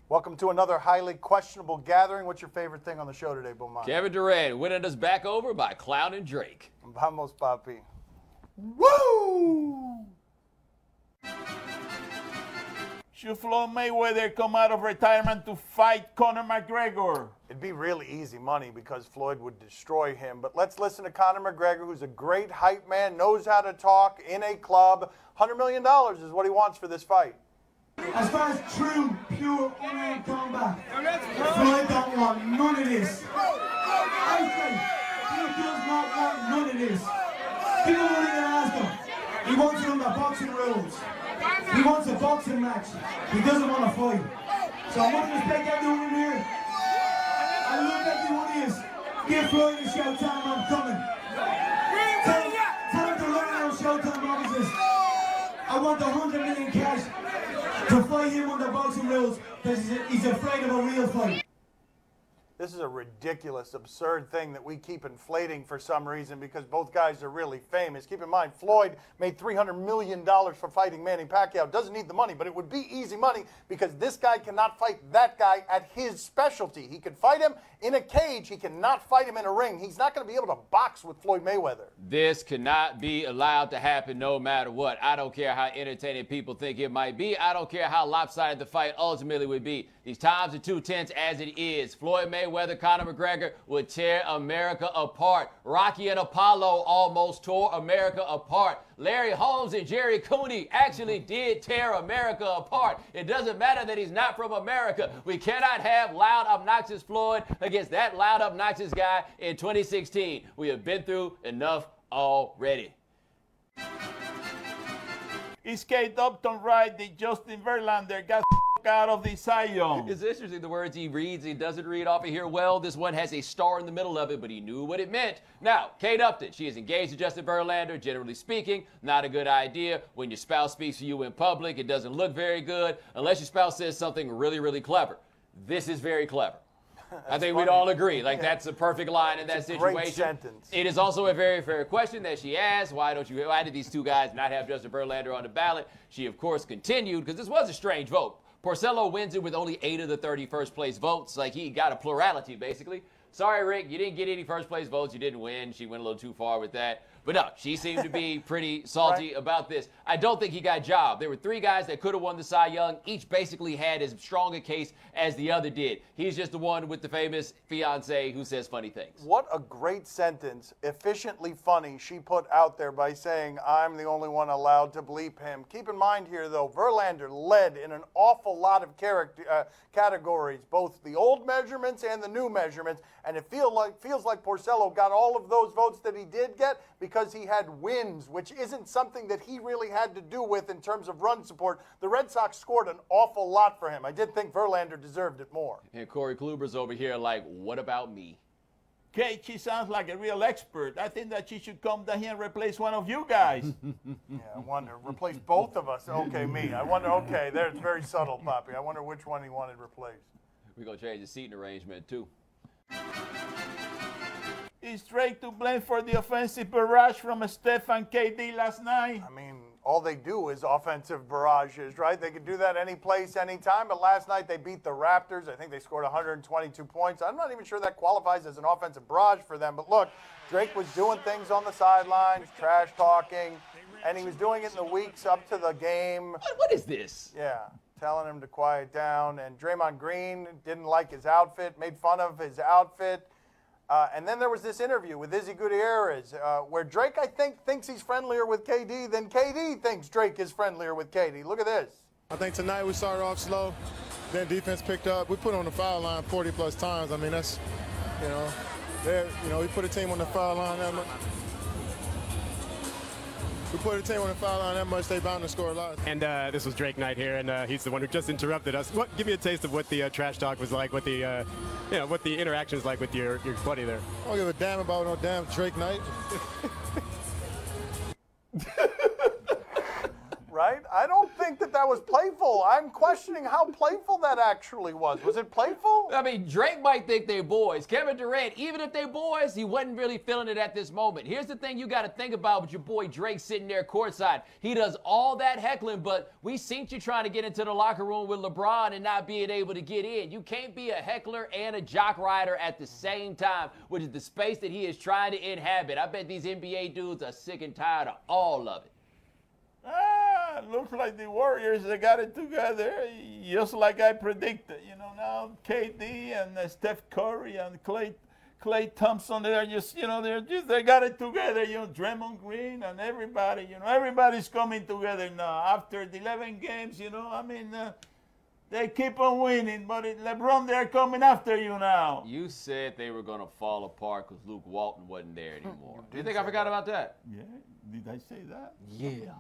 Welcome to another highly questionable gathering. What's your favorite thing on the show today, Bomani? Kevin Durant winning us back over by clowning Drake. Vamos, Papi. Woo! Should Floyd Mayweather come out of retirement to fight Conor McGregor? It'd be really easy money because Floyd would destroy him. But let's listen to Conor McGregor, who's a great hype man, knows how to talk in a club. $100 million is what he wants for this fight. As far as true, pure, unarmed combat, Floyd don't want none of this. I say, he does not want none of this. People won't even ask him. He wants it under boxing rules. He wants a boxing match. He doesn't want to fight. So I want to respect everyone in here. I love everyone is. Give Floyd a showtime, I'm coming. Tell him to learn our showtime officers. I want the 100 million cash to fight him under boxing rules because he's afraid of a real fight. This is a ridiculous, absurd thing that we keep inflating for some reason because both guys are really famous. Keep in mind, Floyd made $300 million for fighting Manny Pacquiao. Doesn't need the money, but it would be easy money because this guy cannot fight that guy at his specialty. He could fight him in a cage. He cannot fight him in a ring. He's not going to be able to box with Floyd Mayweather. This cannot be allowed to happen no matter what. I don't care how entertaining people think it might be. I don't care how lopsided the fight ultimately would be. These times are too tense as it is. Floyd Mayweather, Conor McGregor would tear America apart. Rocky and Apollo almost tore America apart. Larry Holmes and Jerry Cooney actually did tear America apart. It doesn't matter that he's not from America. We cannot have loud, obnoxious Floyd against that loud, obnoxious guy in 2016. We have been through enough already. Is Kate Upton right that Justin Verlander got out of the Cy Young? It's interesting the words he reads. He doesn't read off of here well. This one has a star in the middle of it, but he knew what it meant. Now, Kate Upton, she is engaged to Justin Verlander. Generally speaking, not a good idea. When your spouse speaks to you in public, it doesn't look very good unless your spouse says something really, really clever. This is very clever. I think we'd all agree. That's a perfect line in that situation. Great sentence. It is also a very fair question that she asked. Why did these two guys not have Justin Verlander on the ballot? She, of course, continued because this was a strange vote. Porcello wins it with only 8 of the 30 first-place votes. He got a plurality, basically. Sorry, Rick, you didn't get any first-place votes. You didn't win. She went a little too far with that. But no, she seemed to be pretty salty about this. I don't think he got jobbed. There were 3 guys that could have won the Cy Young. Each basically had as strong a case as the other did. He's just the one with the famous fiancé who says funny things. What a great sentence, efficiently funny, she put out there by saying, I'm the only one allowed to bleep him. Keep in mind here, though, Verlander led in an awful lot of categories, both the old measurements and the new measurements, and it feels like Porcello got all of those votes that he did get because he had wins, which isn't something that he really had to do with in terms of run support. The Red Sox scored an awful lot for him. I did think Verlander deserved it more. And Corey Kluber's over here like, what about me? Kate, she sounds like a real expert. I think that she should come down here and replace one of you guys. Yeah, I wonder. Replace both of us. Okay, me. I wonder, okay, there's very subtle, Papi. I wonder which one he wanted replaced. We're going to change the seating arrangement, too. Is Drake to blame for the offensive barrage from Steph and KD last night? I mean, all they do is offensive barrages, right? They could do that any place, anytime, but last night they beat the Raptors. I think they scored 122 points. I'm not even sure that qualifies as an offensive barrage for them, but look, Drake was doing things on the sidelines, trash talking, and he was doing it in the weeks up to the game. What is this? Yeah, telling him to quiet down, and Draymond Green didn't like his outfit, made fun of his outfit. And then there was this interview with Izzy Gutierrez where Drake, I think, thinks he's friendlier with KD than KD thinks Drake is friendlier with KD. Look at this. I think tonight we started off slow, then defense picked up. We put on the foul line 40-plus times. I mean, that's, we put a team on the foul line that much. We put a team on the foul line that much, they bound to score a lot. And this was Drake Knight here, and he's the one who just interrupted us. Give me a taste of what the trash talk was like, what the what the interaction was like with your buddy there. I don't give a damn about no damn Drake Knight. Right? I don't think that was was playful. I'm questioning how playful that actually was. Was it playful? I mean, Drake might think they're boys. Kevin Durant, even if they're boys, he wasn't really feeling it at this moment. Here's the thing you got to think about with your boy Drake sitting there courtside. He does all that heckling, but we seen you trying to get into the locker room with LeBron and not being able to get in. You can't be a heckler and a jock rider at the same time, which is the space that he is trying to inhabit. I bet these NBA dudes are sick and tired of all of it. Looks like the Warriors, they got it together, just like I predicted. You know, now KD and Steph Curry and Klay Thompson, they're just, you know, they got it together. You know, Draymond Green and everybody, you know, everybody's coming together now. After the 11 games, you know, I mean, they keep on winning, but LeBron, they're coming after you now. You said they were going to fall apart because Luke Walton wasn't there anymore. Do you think I forgot about that? Yeah, did I say that? Yeah.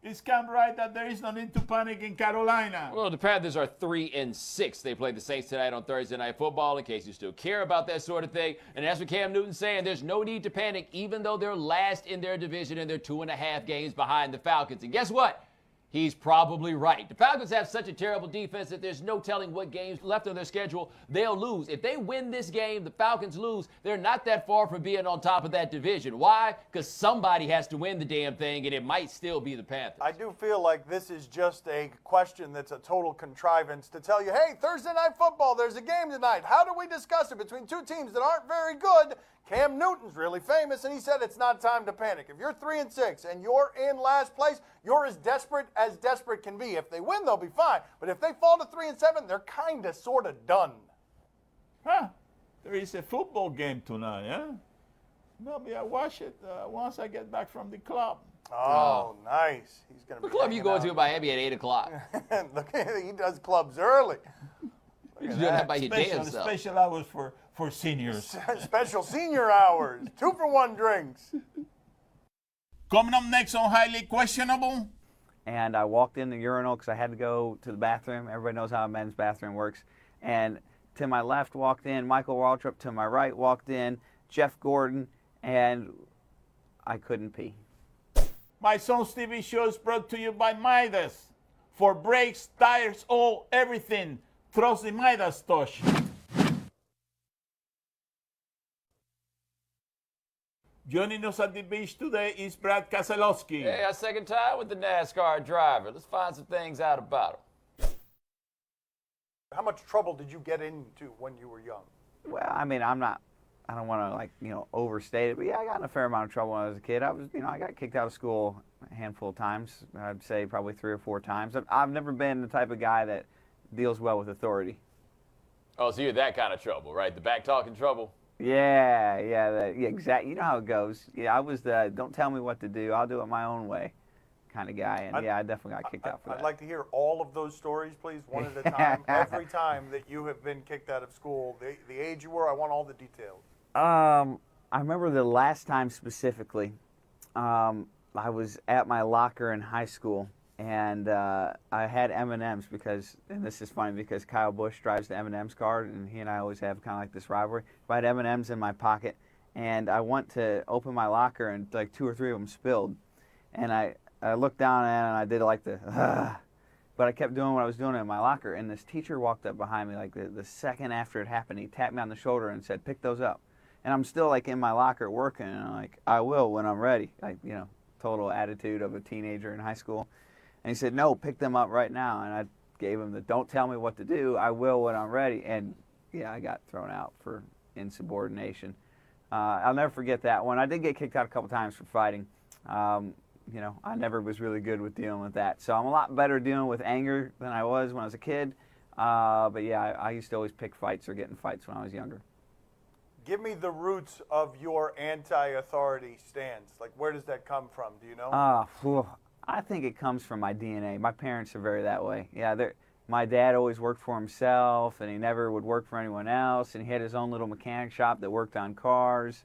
Is Cam right that there is no need to panic in Carolina? Well, the Panthers are 3-6. They play the Saints tonight on Thursday Night Football, in case you still care about that sort of thing. And that's what Cam Newton's saying. There's no need to panic, even though they're last in their division and they're 2.5 games behind the Falcons. And guess what? He's probably right. The Falcons have such a terrible defense that there's no telling what games left on their schedule they'll lose. If they win this game, the Falcons lose, they're not that far from being on top of that division. Why? Because somebody has to win the damn thing, and it might still be the Panthers. I do feel like this is just a question that's a total contrivance to tell you, hey, Thursday Night Football, there's a game tonight. How do we discuss it between two teams that aren't very good? Cam Newton's really famous, and he said it's not time to panic. If you're 3-6 and you're in last place, you're as desperate can be. If they win, they'll be fine. But if they fall to 3-7, they're kind of, sort of done. Huh? There is a football game tonight, huh? Maybe I'll watch it once I get back from the club. Oh, nice. He's gonna be. What club you going to in by? Miami at 8 o'clock? Look, he does clubs early. You're doing that by your damn self. Special hours for seniors. Special senior hours. 2-for-1 drinks. Coming up next on Highly Questionable. And I walked in the urinal because I had to go to the bathroom. Everybody knows how a men's bathroom works. And to my left walked in Michael Waltrip. To my right walked in Jeff Gordon. And I couldn't pee. My Son's TV show is brought to you by Midas. For brakes, tires, oil, everything. Trust the Midas Tosh. Joining us at the beach today is Brad Keselowski. Hey, our second time with the NASCAR driver. Let's find some things out about him. How much trouble did you get into when you were young? Well, I mean, I don't want to overstate it, but yeah, I got in a fair amount of trouble when I was a kid. I got kicked out of school a handful of times. I'd say probably 3 or 4 times. I've never been the type of guy that deals well with authority. Oh, so you're that kind of trouble, right? The back-talking trouble? Yeah, exactly. You know how it goes. Yeah, I was the don't tell me what to do, I'll do it my own way kind of guy. And I definitely got kicked out for that. I'd like to hear all of those stories, please, one at a time. Every time that you have been kicked out of school, the age you were, I want all the details. I remember the last time specifically. I was at my locker in high school, and I had M&Ms because, and this is funny because Kyle Busch drives the M&Ms car, and he and I always have kind of like this rivalry. But I had M&Ms in my pocket, and I went to open my locker, and like 2 or 3 of them spilled. And I looked down at it, and I did like the, but I kept doing what I was doing in my locker. And this teacher walked up behind me like the second after it happened. He tapped me on the shoulder and said, "Pick those up." And I'm still like in my locker working, and I'm like, "I will when I'm ready." Like, total attitude of a teenager in high school. And he said, "No, pick them up right now." And I gave him the don't tell me what to do, I will when I'm ready. And yeah, I got thrown out for insubordination. I'll never forget that one. I did get kicked out a couple times for fighting. I never was really good with dealing with that. So I'm a lot better dealing with anger than I was when I was a kid. But yeah, I used to always pick fights or get in fights when I was younger. Give me the roots of your anti-authority stance. Like, where does that come from? Do you know? I think it comes from my DNA. My parents are very that way. Yeah, my dad always worked for himself, and he never would work for anyone else, and he had his own little mechanic shop that worked on cars.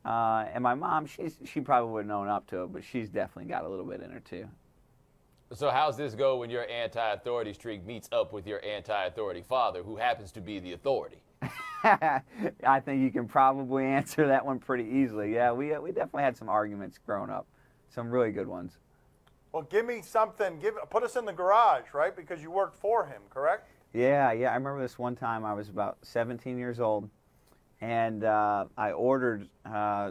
And my mom, she probably wouldn't own up to it, but she's definitely got a little bit in her too. So how's this go when your anti-authority streak meets up with your anti-authority father, who happens to be the authority? I think you can probably answer that one pretty easily. Yeah, we definitely had some arguments growing up, some really good ones. Well, give me something. Put us in the garage, right? Because you worked for him, correct? Yeah. I remember this one time I was about 17 years old, and I ordered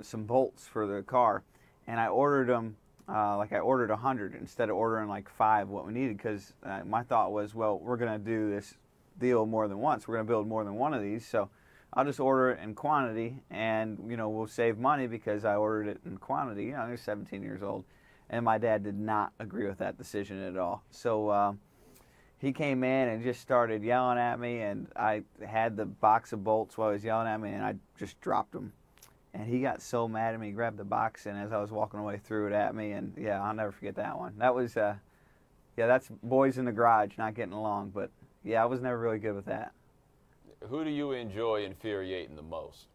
some bolts for the car, and I ordered them like I ordered 100 instead of ordering like 5 what we needed, because my thought was, well, we're going to do this deal more than once. We're going to build more than one of these, so I'll just order it in quantity, and we'll save money because I ordered it in quantity. I was 17 years old, and my dad did not agree with that decision at all. So he came in and just started yelling at me, and I had the box of bolts while he was yelling at me, and I just dropped them. And he got so mad at me, he grabbed the box, and as I was walking away, threw it at me. And yeah, I'll never forget that one. That was, that's boys in the garage not getting along. But yeah, I was never really good with that. Who do you enjoy infuriating the most?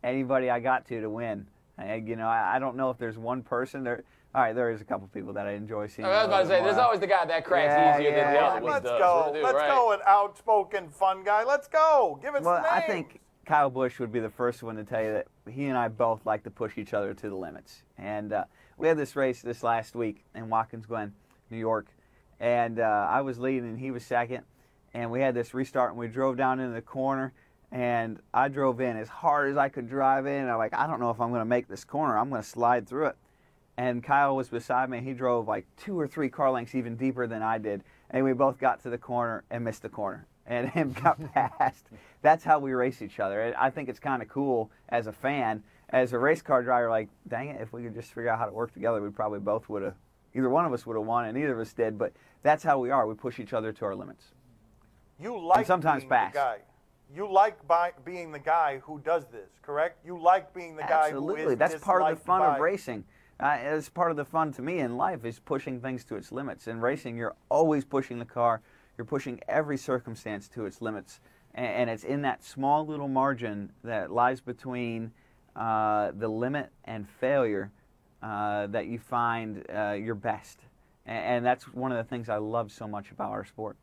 Anybody I got to win. I don't know if there's one person there. All right, there is a couple people that I enjoy seeing. I was about to say, there's always the guy that cracks easier than the other ones. Let's go. Let's go with outspoken fun guy. Let's go. Give us names. I think Kyle Busch would be the first one to tell you that he and I both like to push each other to the limits. And we had this race this last week in Watkins Glen, New York, and I was leading and he was second. And we had this restart, and we drove down into the corner, and I drove in as hard as I could drive in. And I'm like, I don't know if I'm going to make this corner. I'm going to slide through it. And Kyle was beside me, and he drove like 2 or 3 car lengths even deeper than I did. And we both got to the corner and missed the corner, and him got past. That's how we race each other. I think it's kind of cool as a fan. As a race car driver, like, dang it, if we could just figure out how to work together, we probably both would have, either one of us would have won, and neither of us did. But that's how we are. We push each other to our limits. You like and sometimes being pass. The guy. You like being the guy who does this, correct? You like being the guy who is Absolutely. That's part of the fun by... of racing. It's part of the fun to me in life is pushing things to its limits. In racing, you're always pushing the car. You're pushing every circumstance to its limits. And it's in that small little margin that lies between the limit and failure that you find your best. And that's one of the things I love so much about our sport.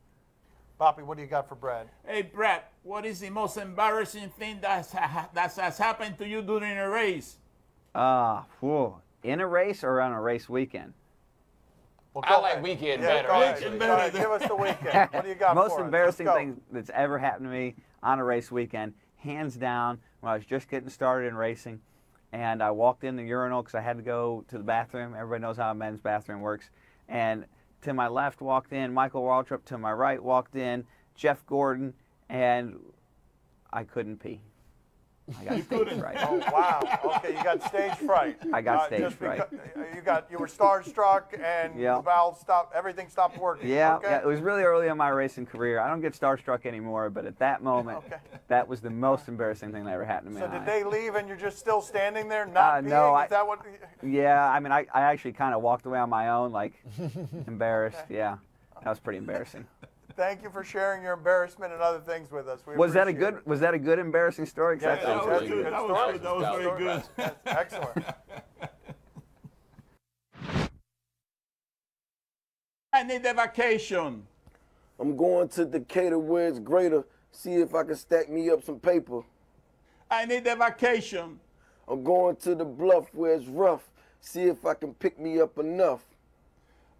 Papi, what do you got for Brad? Hey, Brad, what is the most embarrassing thing that has happened to you during a race? In a race or on a race weekend? Well, I like weekend better. Go ahead. Give us the weekend. What do you got Most for us? embarrassing thing that's ever happened to me on a race weekend, hands down, when I was just getting started in racing, and I walked in the urinal because I had to go to the bathroom. Everybody knows how a men's bathroom works. And to my left walked in Michael Waltrip. To my right walked in Jeff Gordon, and I couldn't pee. I got stage fright. Oh, wow. Okay, you got stage fright. I got stage fright. You were starstruck, and the valve stopped. Everything stopped working. Yeah, okay? yeah, it was really early in my racing career. I don't get starstruck anymore, but at that moment, that was the most embarrassing thing that ever happened to me. So did they leave, and you're just still standing there, not peeing? No, Is that what? Yeah, I mean, I actually kind of walked away on my own, like embarrassed. Okay. Yeah, that was pretty embarrassing. Thank you for sharing your embarrassment and other things with us. Was that a good embarrassing story? Yeah, that was good. That was very good. That's excellent. I need a vacation. I'm going to Decatur where it's greater. See if I can stack me up some paper. I need a vacation. I'm going to the bluff where it's rough. See if I can pick me up enough.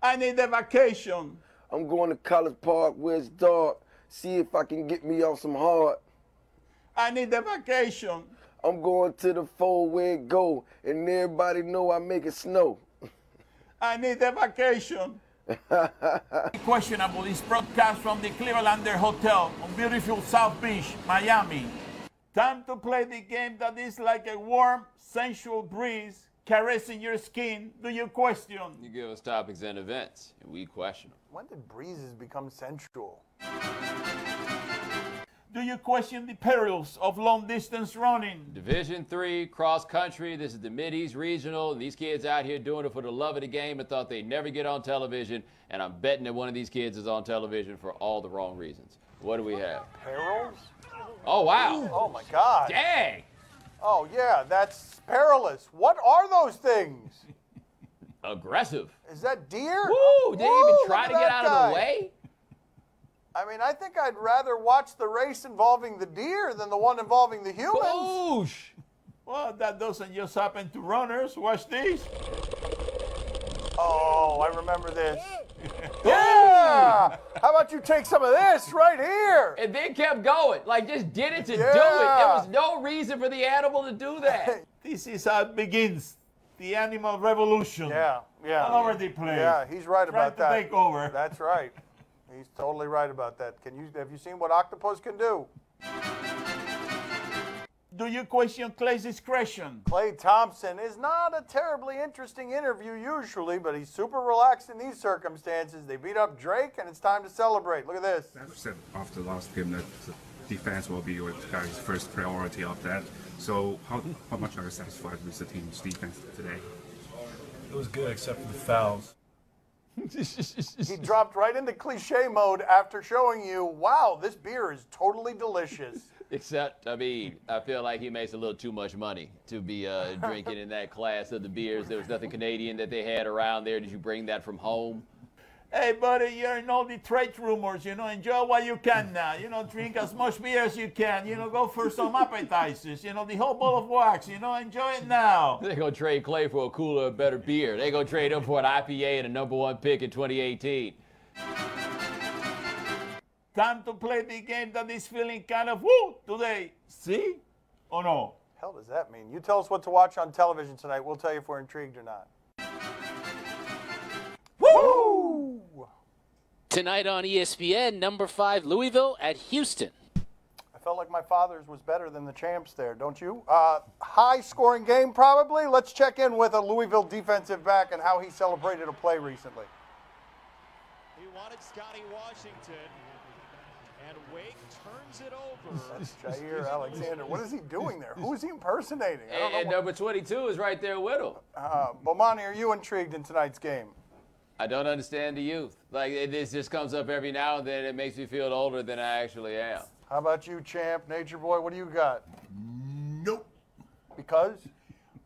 I need a vacation. I'm going to College Park where it's dark. See if I can get me off some hard. I need a vacation. I'm going to the fold where it go, and everybody know I make it snow. I need a vacation. Questionable is broadcast from the Clevelander Hotel on beautiful South Beach, Miami. Time to play the game that is like a warm, sensual breeze caressing your skin. Do you question? You give us topics and events, and we question them. When did breezes become sensual? Do you question the perils of long-distance running? Division III, cross country. This is the Mid-East Regional. And these kids out here doing it for the love of the game and thought they'd never get on television. And I'm betting that one of these kids is on television for all the wrong reasons. What do we have? Perils? Oh, wow. Oh, my God. Dang. Oh, yeah, that's perilous. What are those things? Aggressive. Is that deer? Woo! Didn't even try to get out of the way? I mean, I think I'd rather watch the race involving the deer than the one involving the humans. Boosh! Well, that doesn't just happen to runners. Watch these. Oh, I remember this. Yeah! How about you take some of this right here? And then kept going. Like, just did it to do it. Yeah. There was no reason for the animal to do that. This is how it begins. The animal revolution. Yeah, yeah. All over the place. Yeah, he's right about that. Trying to take over. That's right. He's totally right about that. Have you seen what octopus can do? Do you question Clay's discretion? Klay Thompson is not a terribly interesting interview usually, but he's super relaxed in these circumstances. They beat up Drake, and it's time to celebrate. Look at this. I've said after the last game that the defense will be your guys' first priority of that. So how much are you satisfied with the team's defense today? It was good except for the fouls. He dropped right into cliche mode after showing you, wow, this beer is totally delicious. Except, I mean, I feel like he makes a little too much money to be drinking in that class of the beers. There was nothing Canadian that they had around there. Did you bring that from home? Hey, buddy, you're in all the trade rumors, enjoy what you can now. Drink as much beer as you can. Go for some appetizers. The whole bowl of wax, enjoy it now. They're going to trade Clay for a cooler, better beer. They're going to trade him for an IPA and a #1 pick in 2018. Time to play the game that is feeling kind of woo today. See? Or no? Hell does that mean? You tell us what to watch on television tonight. We'll tell you if we're intrigued or not. Woo! Tonight on ESPN, number 5, Louisville at Houston. I felt like my father's was better than the champs there, don't you? High-scoring game, probably. Let's check in with a Louisville defensive back and how he celebrated a play recently. He wanted Scotty Washington, and Wake turns it over. That's Jair Alexander. What is he doing there? Who is he impersonating? I don't know. And number 22 is right there with him. Bomani, are you intrigued in tonight's game? I don't understand the youth. Like, this just comes up every now and then. It makes me feel older than I actually am. How about you, champ, Nature Boy? What do you got? Nope. Because?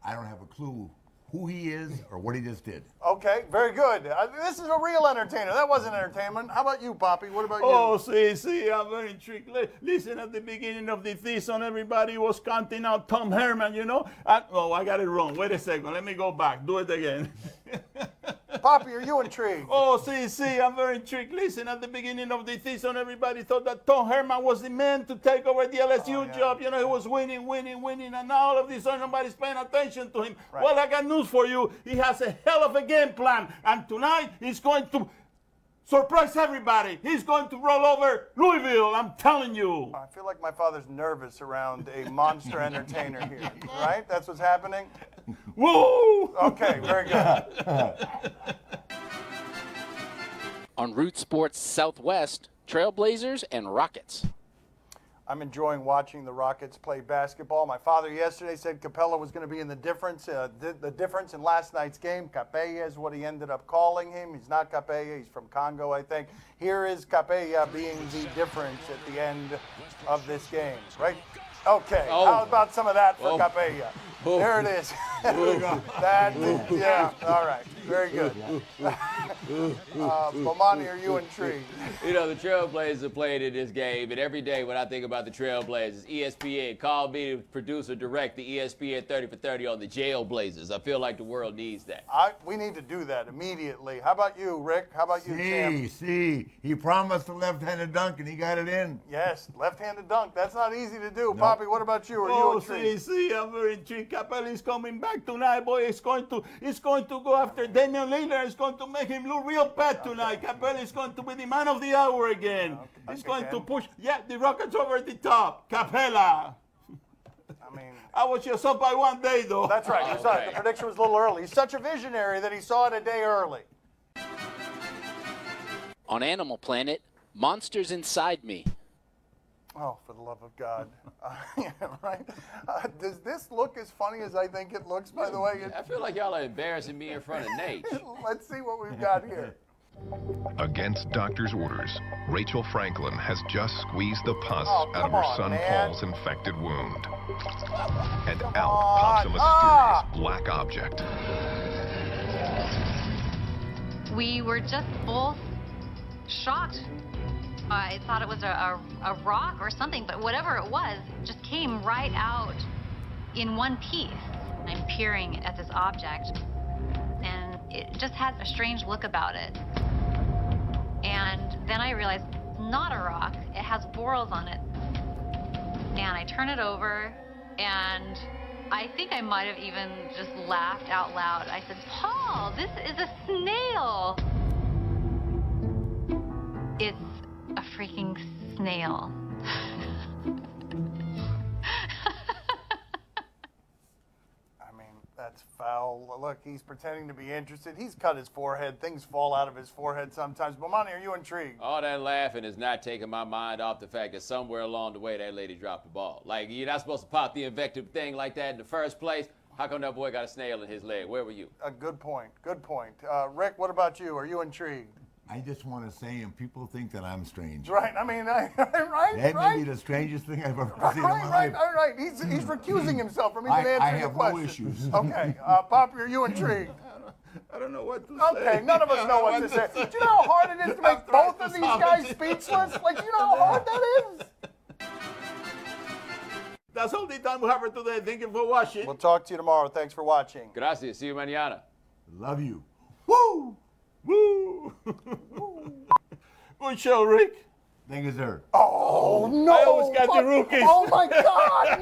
I don't have a clue who he is or what he just did. Okay, very good. This is a real entertainer. That wasn't entertainment. How about you, Papi? What about you? Oh, see, I'm very intrigued. Listen, at the beginning of the season, everybody was counting out Tom Herman, I got it wrong. Wait a second. Let me go back. Do it again. Papi, are you intrigued? Oh, see, I'm very intrigued. Listen, at the beginning of the season, everybody thought that Tom Herman was the man to take over the LSU job. He was winning, and now all of this sudden nobody's paying attention to him. Right. Well, I got news for you. He has a hell of a game plan, and tonight he's going to surprise everybody. He's going to roll over Louisville, I'm telling you. I feel like my father's nervous around a monster entertainer here, right? That's what's happening? Woo! Okay, very good. On Root Sports Southwest, Trailblazers and Rockets. I'm enjoying watching the Rockets play basketball. My father yesterday said Capella was going to be in the difference in last night's game. Capella is what he ended up calling him. He's not Capella. He's from Congo, I think. Here is Capella being the difference at the end of this game, right? Okay, how about some of that for Capella? There it is. Yeah, all right. Very good. Bomani, are you intrigued? The Trailblazers played in this game, and every day when I think about the Trailblazers, ESPN called me to produce or direct the ESPN 30 for 30 on the Jailblazers. I feel like the world needs that. We need to do that immediately. How about you, Rick? How about you, Champ? He promised a left-handed dunk, and he got it in. Yes, left-handed dunk. That's not easy to do. Nope. Papi, what about you? Are you intrigued? See, I'm very intrigued. Capella is coming back tonight, boy. He's going to go after Damian Lillard. He's going to make him look real bad tonight. Capella is going to be the man of the hour again. He's going to push, the Rockets over the top. Capella. I was just up by 1 day, though. That's right. The prediction was a little early. He's such a visionary that he saw it a day early. On Animal Planet, Monsters Inside Me. Oh, for the love of God. Yeah, right? Does this look as funny as I think it looks, by the way? I feel like y'all are embarrassing me in front of Nate. Let's see what we've got here. Against doctor's orders, Rachel Franklin has just squeezed the pus out of her son Paul's infected wound. And out pops a mysterious black object. We were just both shocked. I thought it was a rock or something, but whatever it was just came right out in one piece. I'm peering at this object, and it just had a strange look about it. And then I realized it's not a rock. It has whorls on it. And I turn it over, and I think I might have even just laughed out loud. I said, Paul, this is a snail. It's a freaking snail. That's foul. Look, he's pretending to be interested. He's cut his forehead. Things fall out of his forehead sometimes. Bomani, are you intrigued? All that laughing is not taking my mind off the fact that somewhere along the way that lady dropped the ball. Like, you're not supposed to pop the invective thing like that in the first place. How come that boy got a snail in his leg? Where were you? A good point. Good point. Rick, what about you? Are you intrigued? I just want to say, and people think that I'm strange. Right. I mean, right. That may be the strangest thing I've ever seen in my life. Right. He's recusing himself from even answering I the have question. no issues. Okay. Papi, are you intrigued? I don't know what to say. Okay, none of us know what to say. Do you know how hard it is to make both of these guys speechless? Like, do you know how hard that is? That's all the time we have for today. Thank you for watching. We'll talk to you tomorrow. Thanks for watching. Gracias. See you mañana. Love you. Woo! Woo! Good show, Rick. Thank you, sir. Oh, no. I always got the rookies. Oh, my God.